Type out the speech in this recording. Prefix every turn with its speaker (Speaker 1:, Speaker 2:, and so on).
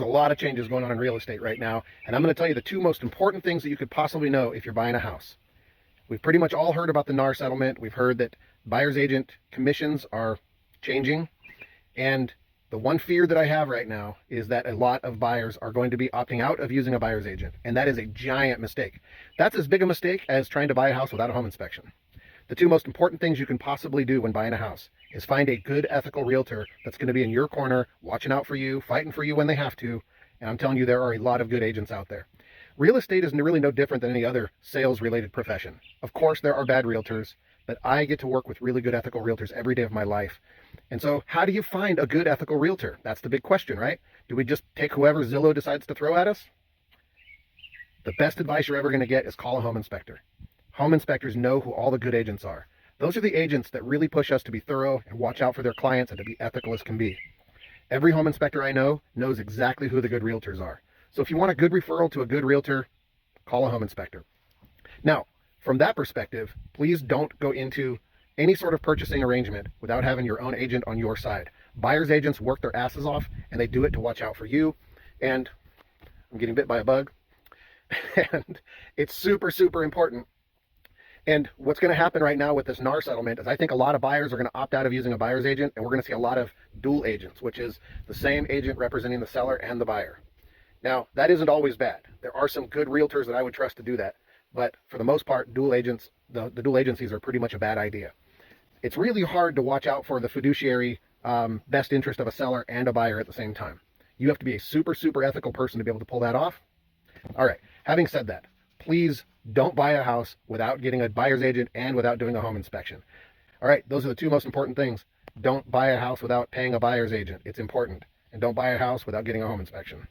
Speaker 1: lot of changes going on in real estate right now, and I'm going to tell you the two most important things that you could possibly know if you're buying a house. We've pretty much all heard about the NAR settlement. We've heard that buyer's agent commissions are changing, and the one fear that I have right now is that a lot of buyers are going to be opting out of using a buyer's agent, and that is a giant mistake. That's as big a mistake as trying to buy a house without a home inspection. The two most important things you can possibly do when buying a house is find a good ethical realtor that's going to be in your corner, watching out for you, fighting for you when they have to. And I'm telling you, there are a lot of good agents out there. Real estate is really no different than any other sales-related profession. Of course, there are bad realtors, but I get to work with really good ethical realtors every day of my life. And so how do you find a good ethical realtor? That's the big question, right? Do we just take whoever Zillow decides to throw at us? The best advice you're ever going to get is call a home inspector. Home inspectors know who all the good agents are. Those are the agents that really push us to be thorough and watch out for their clients and to be ethical as can be. Every home inspector I know knows exactly who the good realtors are. So if you want a good referral to a good realtor, call a home inspector. Now, from that perspective, please don't go into any sort of purchasing arrangement without having your own agent on your side. Buyer's agents work their asses off, and they do it to watch out for you. And I'm getting bit by a bug. And it's super, super important. And what's going to happen right now with this NAR settlement is I think a lot of buyers are going to opt out of using a buyer's agent, and we're going to see a lot of dual agents, which is the same agent representing the seller and the buyer. Now, that isn't always bad. There are some good realtors that I would trust to do that. But for the most part, dual agents, the dual agencies are pretty much a bad idea. It's really hard to watch out for the fiduciary best interest of a seller and a buyer at the same time. You have to be a super, super ethical person to be able to pull that off. All right, having said that, please don't buy a house without getting a buyer's agent and without doing a home inspection. All right, those are the two most important things. Don't buy a house without paying a buyer's agent. It's important. And don't buy a house without getting a home inspection.